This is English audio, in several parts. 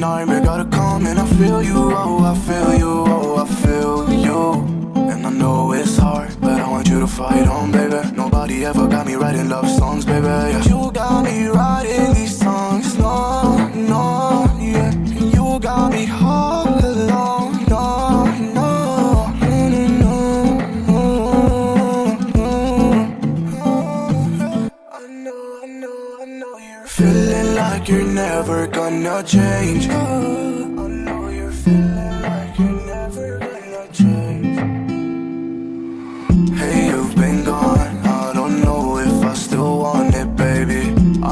nightmare gotta come and I feel you, oh I feel you, oh I feel you. And I know it's hard, but I want you to fight on, baby. Nobody ever got me writing love songs, baby, yeah. You got me writing these songs, no, no, yeah. You got me all alone, no, no, no, no. I know you're feeling like you're never gonna change. I know you're feeling like you're never gonna change. Hey, you've been gone, I don't know if I still want it, baby.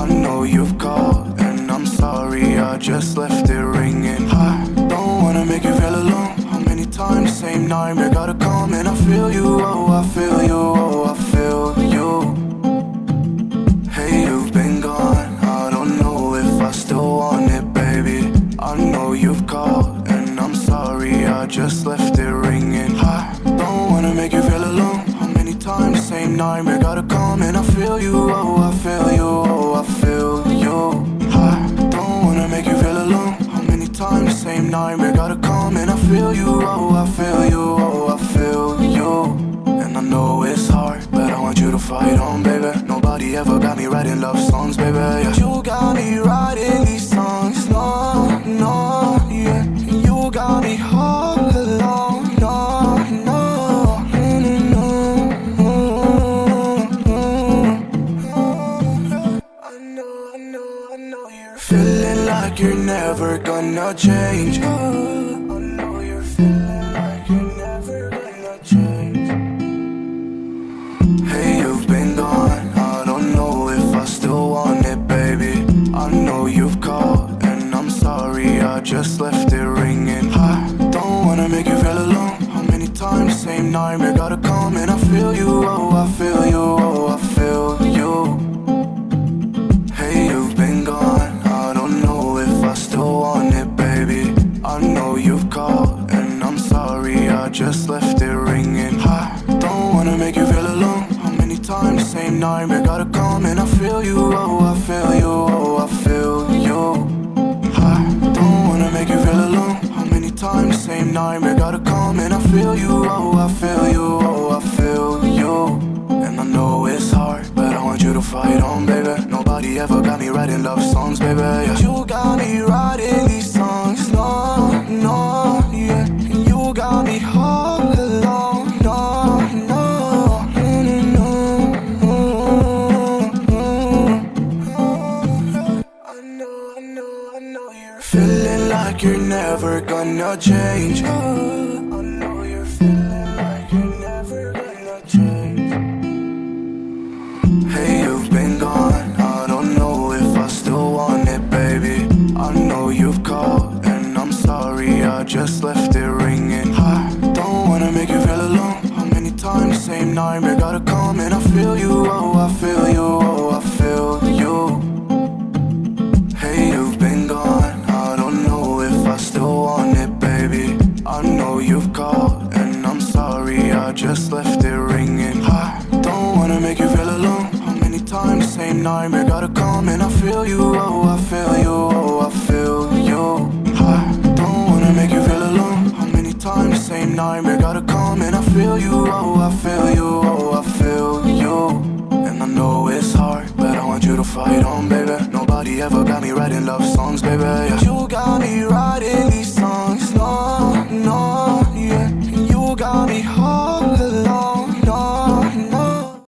I know you've called, and I'm sorry, I just left it ringing. I don't wanna make you feel alone. How many times, same nightmare gotta come and I feel you, oh I feel you, oh I feel you. Hey, you've been gone, I don't know if I still want it, baby. I know you've called, and I'm sorry, I just left it ringing. I don't wanna make you feel alone. How many times, same nightmare gotta come and I feel you, oh I feel you, oh I feel you. I don't wanna make you feel alone. How many times, same nightmare gotta come and I feel you, oh I feel you, oh I feel you. And I know it's hard, but I want you to fight on, baby. Nobody ever got me writing love songs, baby, yeah. You got me writing these songs, no, no, yeah. You got me all alone, no, no, no. I know you're feeling like you're never gonna change. I know you're feeling like you're never gonna change. Hey, you've been gone, I don't know if I still want it, baby. I know you've called, and I'm sorry, I just left it ringing. I don't wanna make you feel alone. How many times, same nightmare gotta come and I feel you, oh I feel you, oh I feel you. Hey, you've been gone, I don't know if I still want it, baby. I know you've called, and I'm sorry, I just left it ringing. I don't wanna make you feel alone. How many times, same nightmare gotta come and I feel you, oh I feel you, oh I feel you. I don't wanna make you feel alone. How many times, same nightmare gotta come and I feel you, oh I feel you, oh I feel you. And I know it's hard, but I want you to fight on, baby. Nobody ever got me writing love songs, baby, yeah. You got me writing these songs, no, no, yeah. You got me all alone, no, no, no. I know you're feeling like you're never gonna change. I know you're feeling like you're never gonna change. Hey, you've been gone, I don't know if I still want it, baby. I know you've called, and I'm sorry, I just left it ringing. I don't wanna make you feel alone. How many times, same nightmare gotta come and I feel you, oh I feel you, oh I feel you. Hey, you've been gone, I don't know if I still want it, baby. I know you've called, and I'm sorry, I just left it ringing. I don't wanna make you feel alone. How many times, same nightmare gotta come and I feel you, oh I feel you, oh I feel you. I don't wanna make you feel alone. How many times, same nightmare gotta come and I feel you, oh I feel you, oh I feel you. And I know it's hard, but I want you to fight on, baby. Nobody ever got me writing love songs, baby, yeah. You got me writing these songs, no, no, yeah. You got me all alone.